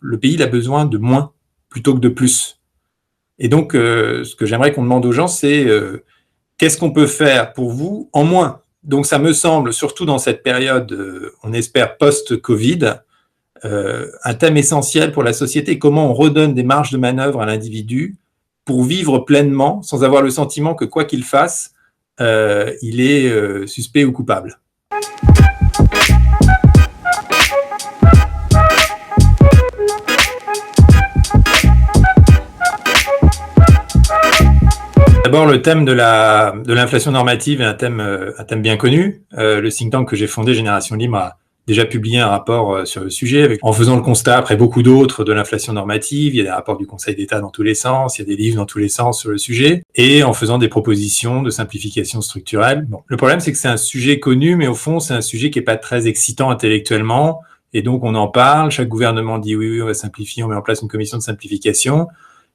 Le pays il a besoin de moins plutôt que de plus. Et donc, ce que j'aimerais qu'on demande aux gens, c'est qu'est-ce qu'on peut faire pour vous en moins? Donc, ça me semble, surtout dans cette période, on espère post-Covid, un thème essentiel pour la société. Comment on redonne des marges de manœuvre à l'individu pour vivre pleinement, sans avoir le sentiment que quoi qu'il fasse, il est suspect ou coupable. D'abord, le thème de l'inflation normative est un thème bien connu. Le think tank que j'ai fondé, Génération Libre, a déjà publié un rapport sur le sujet, en faisant le constat, après beaucoup d'autres, de l'inflation normative. Il y a des rapports du Conseil d'État dans tous les sens, il y a des livres dans tous les sens sur le sujet, et en faisant des propositions de simplification structurelle. Bon. Le problème, c'est que c'est un sujet connu, mais au fond, c'est un sujet qui n'est pas très excitant intellectuellement, et donc on en parle, chaque gouvernement dit oui, on va simplifier, on met en place une commission de simplification.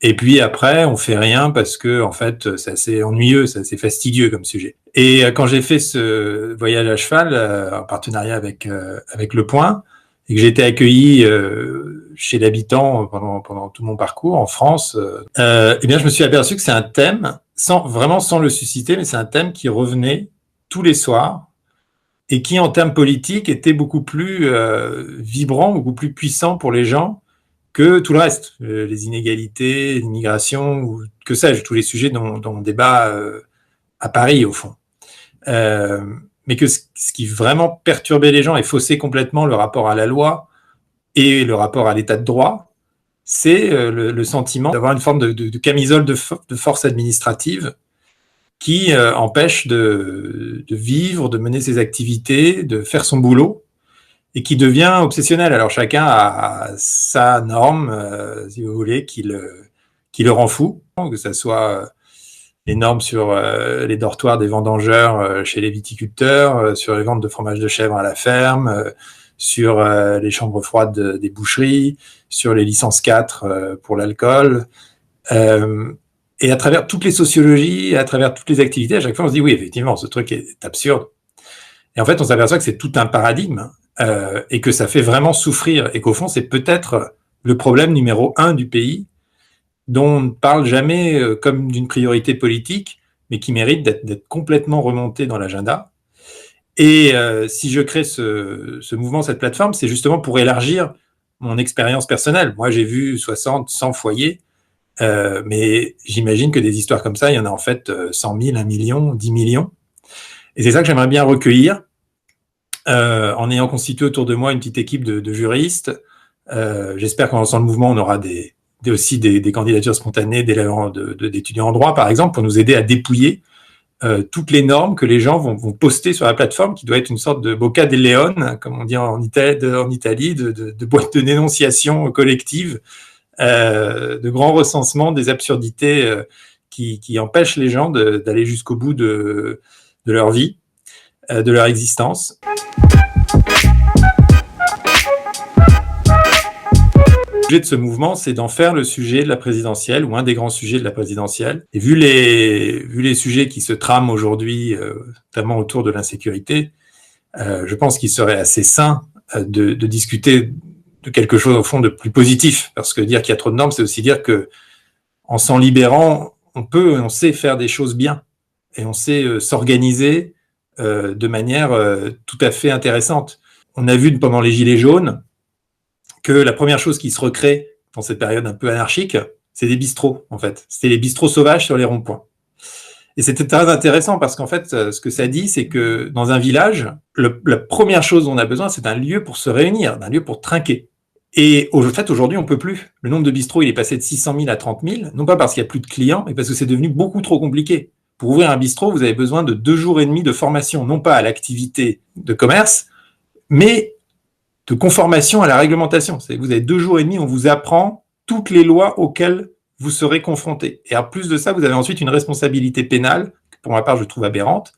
Et puis après, on fait rien parce que en fait, c'est assez ennuyeux, c'est assez fastidieux comme sujet. Et quand j'ai fait ce voyage à cheval en partenariat avec Le Point, et que j'ai été accueilli chez l'habitant pendant tout mon parcours en France, eh bien, je me suis aperçu que c'est un thème sans le susciter, mais c'est un thème qui revenait tous les soirs et qui, en termes politiques, était beaucoup plus vibrant, beaucoup plus puissant pour les gens que tout le reste, les inégalités, l'immigration, ou que sais-je, tous les sujets dont on débat à Paris, au fond. Mais que ce qui vraiment perturbait les gens et faussait complètement le rapport à la loi et le rapport à l'état de droit, c'est le sentiment d'avoir une forme de camisole de force administrative qui empêche de vivre, de mener ses activités, de faire son boulot, et qui devient obsessionnel. Alors chacun a sa norme, si vous voulez, qui le rend fou, que ce soit les normes sur les dortoirs des vendangeurs chez les viticulteurs, sur les ventes de fromage de chèvre à la ferme, sur les chambres froides des boucheries, sur les licences 4 pour l'alcool. Et à travers toutes les sociologies, à travers toutes les activités, à chaque fois on se dit oui, effectivement, ce truc est absurde. Et en fait, on s'aperçoit que c'est tout un paradigme et que ça fait vraiment souffrir et qu'au fond, c'est peut-être le problème numéro 1 du pays dont on ne parle jamais comme d'une priorité politique, mais qui mérite d'être complètement remonté dans l'agenda. Et si je crée ce mouvement, cette plateforme, c'est justement pour élargir mon expérience personnelle. Moi, j'ai vu 60, 100 foyers, mais j'imagine que des histoires comme ça, il y en a en fait 100 000, 1 million, 10 millions. Et c'est ça que j'aimerais bien recueillir, en ayant constitué autour de moi une petite équipe de juristes. J'espère qu'en lançant le mouvement, on aura aussi des candidatures spontanées d'étudiants en droit, par exemple, pour nous aider à dépouiller toutes les normes que les gens vont poster sur la plateforme, qui doit être une sorte de bocca del leone, comme on dit en Italie, de boîte de dénonciation collective, de grands recensements des absurdités qui empêchent les gens d'aller jusqu'au bout de leur vie, de leur existence. Le sujet de ce mouvement, c'est d'en faire le sujet de la présidentielle, ou un des grands sujets de la présidentielle. Et vu les sujets qui se trament aujourd'hui, notamment autour de l'insécurité, je pense qu'il serait assez sain de discuter de quelque chose, au fond, de plus positif. Parce que dire qu'il y a trop de normes, c'est aussi dire que, en s'en libérant, on sait faire des choses bien. Et on sait s'organiser de manière tout à fait intéressante. On a vu pendant les Gilets jaunes que la première chose qui se recrée dans cette période un peu anarchique, c'est des bistrots, en fait. C'était les bistrots sauvages sur les ronds-points. Et c'était très intéressant parce qu'en fait, ce que ça dit, c'est que dans un village, la première chose dont on a besoin, c'est d'un lieu pour se réunir, d'un lieu pour trinquer. Et en fait, aujourd'hui, on peut plus. Le nombre de bistrots, il est passé de 600 000 à 30 000, non pas parce qu'il n'y a plus de clients, mais parce que c'est devenu beaucoup trop compliqué. Pour ouvrir un bistrot, vous avez besoin de 2 jours et demi de formation, non pas à l'activité de commerce, mais de conformation à la réglementation. Vous avez 2 jours et demi, on vous apprend toutes les lois auxquelles vous serez confrontés. Et en plus de ça, vous avez ensuite une responsabilité pénale, que pour ma part je trouve aberrante,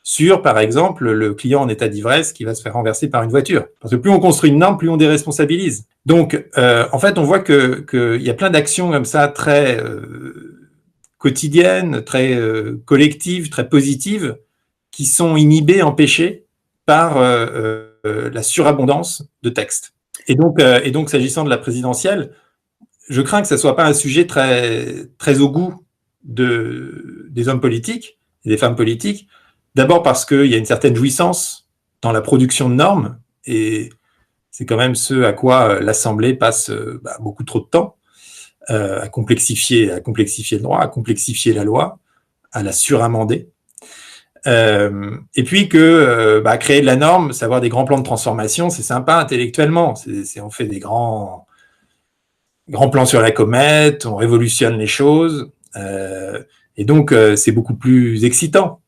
sur, par exemple, le client en état d'ivresse qui va se faire renverser par une voiture. Parce que plus on construit une norme, plus on déresponsabilise. Donc, en fait, on voit qu'il y a plein d'actions comme ça, très quotidiennes, très collectives, très positives, qui sont inhibées, empêchées par la surabondance de textes. Et donc, s'agissant de la présidentielle, je crains que ce ne soit pas un sujet très, très au goût des hommes politiques et des femmes politiques. D'abord parce qu'il y a une certaine jouissance dans la production de normes, et c'est quand même ce à quoi l'Assemblée passe beaucoup trop de temps, à complexifier le droit, à complexifier la loi, à la suramender. Et puis que créer de la norme, c'est avoir des grands plans de transformation, c'est sympa intellectuellement. On fait des grands plans sur la comète, on révolutionne les choses, et donc c'est beaucoup plus excitant.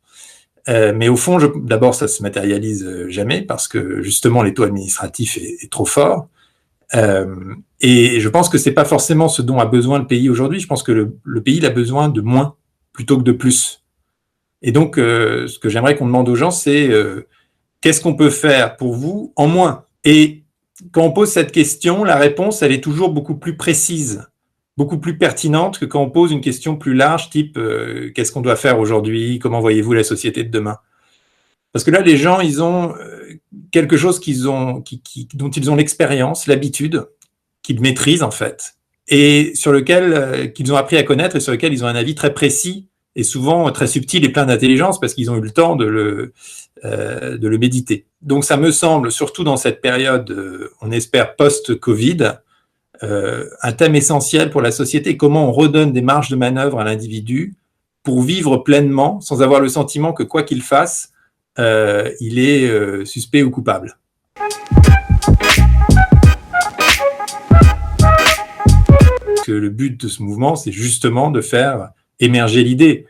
Mais au fond, d'abord, ça se matérialise jamais parce que justement les taux administratifs est trop fort. Et je pense que c'est pas forcément ce dont a besoin le pays aujourd'hui. Je pense que le pays il a besoin de moins plutôt que de plus. Et donc, ce que j'aimerais qu'on demande aux gens, c'est qu'est-ce qu'on peut faire pour vous en moins? Et quand on pose cette question, la réponse, elle est toujours beaucoup plus précise, beaucoup plus pertinente que quand on pose une question plus large, type qu'est-ce qu'on doit faire aujourd'hui? Comment voyez-vous la société de demain? Parce que là, les gens, ils ont quelque chose dont ils ont l'expérience, l'habitude, qu'ils maîtrisent en fait, et sur lequel qu'ils ont appris à connaître et sur lequel ils ont un avis très précis et souvent très subtil et plein d'intelligence parce qu'ils ont eu le temps de le méditer. Donc ça me semble, surtout dans cette période, on espère post-Covid, un thème essentiel pour la société, comment on redonne des marges de manœuvre à l'individu pour vivre pleinement sans avoir le sentiment que quoi qu'il fasse, il est suspect ou coupable. Que le but de ce mouvement, c'est justement de faire émerger l'idée.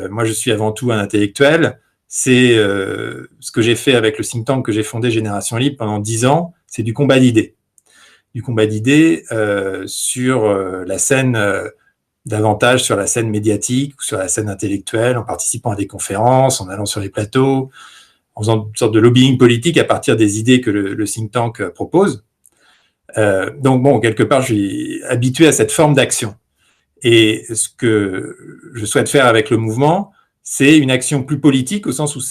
Moi, je suis avant tout un intellectuel. C'est ce que j'ai fait avec le think tank que j'ai fondé, Génération Libre, pendant 10 ans, c'est du combat d'idées. Du combat d'idées sur la scène, davantage sur la scène médiatique ou sur la scène intellectuelle, en participant à des conférences, en allant sur les plateaux, en faisant une sorte de lobbying politique à partir des idées que le think tank propose. Donc bon, quelque part, je suis habitué à cette forme d'action. Et ce que je souhaite faire avec le mouvement, c'est une action plus politique, au sens où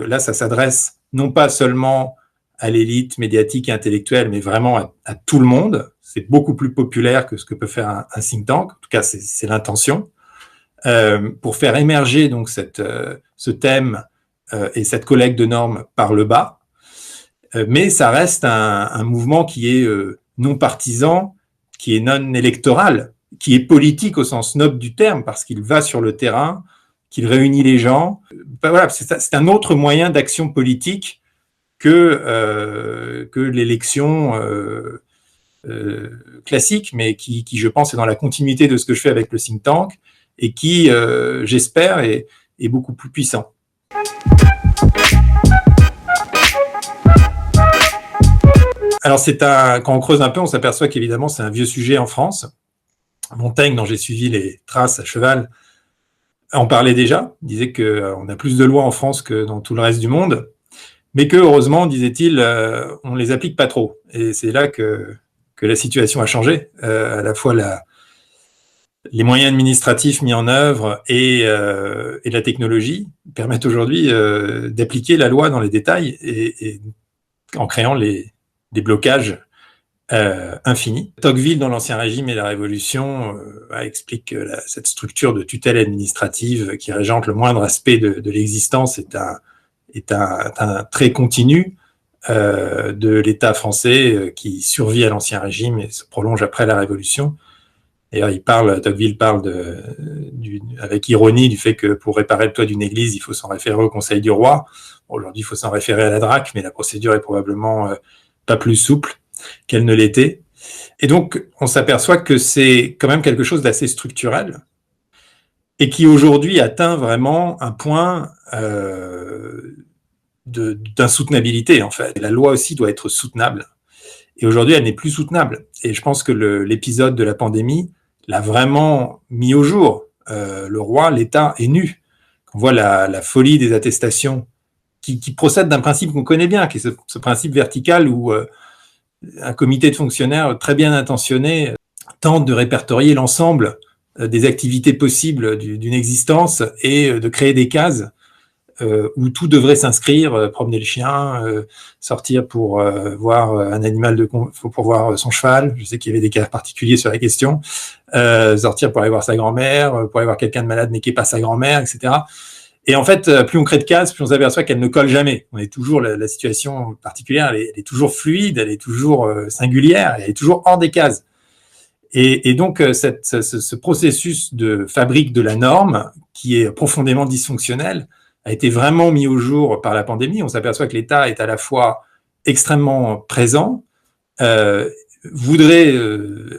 là, ça s'adresse non pas seulement à l'élite médiatique et intellectuelle, mais vraiment à tout le monde. C'est beaucoup plus populaire que ce que peut faire un think tank. En tout cas, c'est l'intention. Pour faire émerger donc ce thème et cette collecte de normes par le bas. Mais ça reste un mouvement qui est non partisan, qui est non électoral, qui est politique au sens noble du terme, parce qu'il va sur le terrain, qu'il réunit les gens. Voilà, c'est un autre moyen d'action politique que l'élection classique, mais qui, je pense, est dans la continuité de ce que je fais avec le think tank, et qui, j'espère, est beaucoup plus puissant. Alors, quand on creuse un peu, on s'aperçoit qu'évidemment, c'est un vieux sujet en France. Montaigne, dont j'ai suivi les traces à cheval, en parlait déjà. Il disait qu'on a plus de lois en France que dans tout le reste du monde, mais que, heureusement, disait-il, on ne les applique pas trop. Et c'est là que la situation a changé. À la fois les moyens administratifs mis en œuvre et la technologie permettent aujourd'hui d'appliquer la loi dans les détails et en créant des blocages infinis. Tocqueville, dans l'Ancien Régime et la Révolution, explique que cette structure de tutelle administrative qui régente le moindre aspect de l'existence est un trait continu de l'État français qui survit à l'Ancien Régime et se prolonge après la Révolution. D'ailleurs, Tocqueville parle avec ironie du fait que pour réparer le toit d'une église, il faut s'en référer au Conseil du roi. Aujourd'hui, il faut s'en référer à la DRAC, mais la procédure est probablement pas plus souple qu'elle ne l'était. Et donc, on s'aperçoit que c'est quand même quelque chose d'assez structurel et qui aujourd'hui atteint vraiment un point d'insoutenabilité, en fait. Et la loi aussi doit être soutenable. Et aujourd'hui, elle n'est plus soutenable. Et je pense que l'épisode de la pandémie l'a vraiment mis au jour. Le roi, l'État est nu. On voit la folie des attestations qui procède d'un principe qu'on connaît bien, qui est ce principe vertical où un comité de fonctionnaires très bien intentionné tente de répertorier l'ensemble des activités possibles d'une existence et de créer des cases où tout devrait s'inscrire, promener le chien, sortir pour voir un animal pour voir son cheval. Je sais qu'il y avait des cas particuliers sur la question. Sortir pour aller voir sa grand-mère, pour aller voir quelqu'un de malade mais qui n'est pas sa grand-mère, etc. Et en fait, plus on crée de cases, plus on s'aperçoit qu'elle ne colle jamais. On est toujours la situation particulière, elle est toujours fluide, elle est toujours singulière, elle est toujours hors des cases. Et donc, ce processus de fabrique de la norme, qui est profondément dysfonctionnel, a été vraiment mis au jour par la pandémie. On s'aperçoit que l'État est à la fois extrêmement présent, voudrait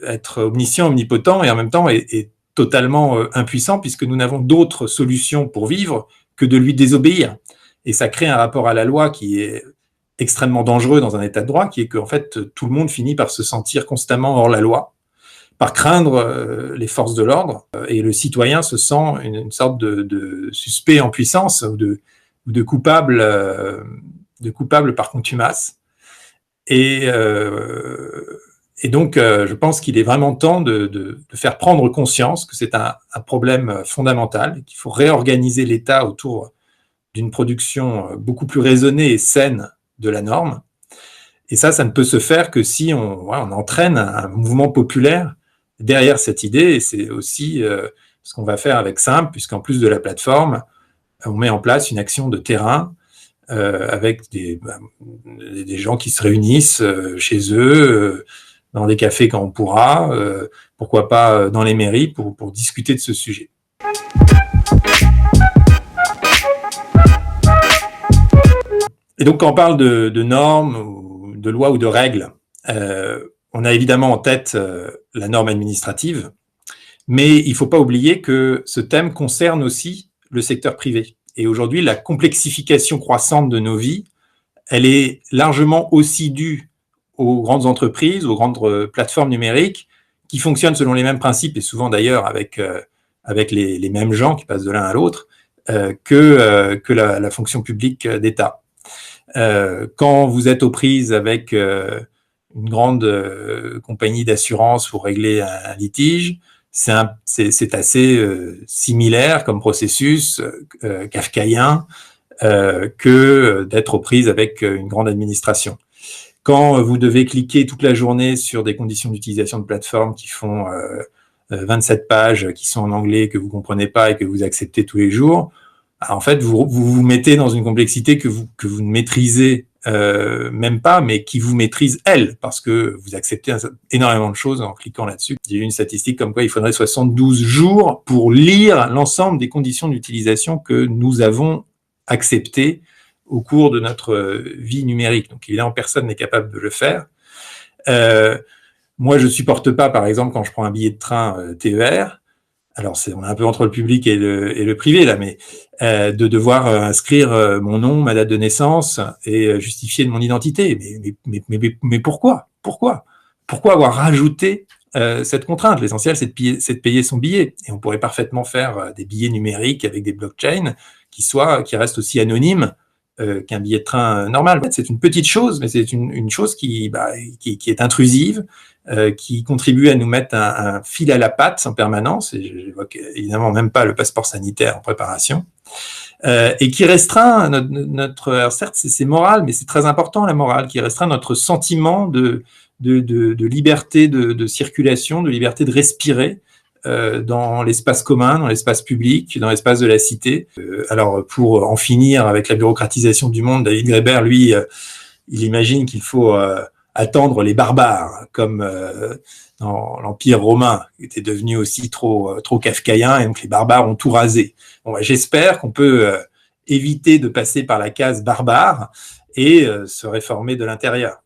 être omniscient, omnipotent, et en même temps est totalement impuissant, puisque nous n'avons d'autre solution pour vivre que de lui désobéir. Et ça crée un rapport à la loi qui est extrêmement dangereux dans un état de droit, qui est qu'en fait, tout le monde finit par se sentir constamment hors la loi, par craindre les forces de l'ordre, et le citoyen se sent une sorte de suspect en puissance ou de coupable par contumace. Et donc, je pense qu'il est vraiment temps de faire prendre conscience que c'est un problème fondamental, qu'il faut réorganiser l'État autour d'une production beaucoup plus raisonnée et saine de la norme. Et ça ne peut se faire que si on entraîne un mouvement populaire derrière cette idée. Et c'est aussi ce qu'on va faire avec Simple, puisqu'en plus de la plateforme, on met en place une action de terrain avec des gens qui se réunissent chez eux, dans des cafés quand on pourra, pourquoi pas dans les mairies, pour discuter de ce sujet. Et donc, quand on parle de normes, ou de lois ou de règles, on a évidemment en tête la norme administrative, mais il ne faut pas oublier que ce thème concerne aussi le secteur privé. Et aujourd'hui, la complexification croissante de nos vies, elle est largement aussi due aux grandes entreprises, aux grandes plateformes numériques, qui fonctionnent selon les mêmes principes, et souvent d'ailleurs avec les mêmes gens qui passent de l'un à l'autre, que la fonction publique d'État. Quand vous êtes aux prises avec une grande compagnie d'assurance pour régler un litige, c'est assez similaire comme processus kafkaïen que d'être aux prises avec une grande administration. Quand vous devez cliquer toute la journée sur des conditions d'utilisation de plateformes qui font 27 pages, qui sont en anglais, que vous comprenez pas et que vous acceptez tous les jours, en fait, vous mettez dans une complexité que vous ne maîtrisez même pas, mais qui vous maîtrise elle, parce que vous acceptez énormément de choses en cliquant là-dessus. J'ai eu une statistique comme quoi il faudrait 72 jours pour lire l'ensemble des conditions d'utilisation que nous avons acceptées au cours de notre vie numérique. Donc évidemment, personne n'est capable de le faire. Moi, je ne supporte pas, par exemple, quand je prends un billet de train TER, alors on est un peu entre le public et le privé là, mais de devoir inscrire mon nom, ma date de naissance et justifier de mon identité. Mais pourquoi avoir rajouté cette contrainte? L'essentiel, c'est de payer son billet. Et on pourrait parfaitement faire des billets numériques avec des blockchains qui restent aussi anonymes qu'un billet de train normal. C'est une petite chose, mais c'est une chose qui est intrusive, qui contribue à nous mettre un fil à la patte en permanence, et je n'évoque évidemment même pas le passeport sanitaire en préparation, et qui restreint notre alors certes c'est moral, mais c'est très important la morale, qui restreint notre sentiment de liberté de circulation, de liberté de respirer dans l'espace commun, dans l'espace public, dans l'espace de la cité. Alors, pour en finir avec la bureaucratisation du monde, David Graeber, lui, il imagine qu'il faut attendre les barbares, comme dans l'Empire romain, qui était devenu aussi trop kafkaïen, et donc les barbares ont tout rasé. Bon, j'espère qu'on peut éviter de passer par la case barbare et se réformer de l'intérieur.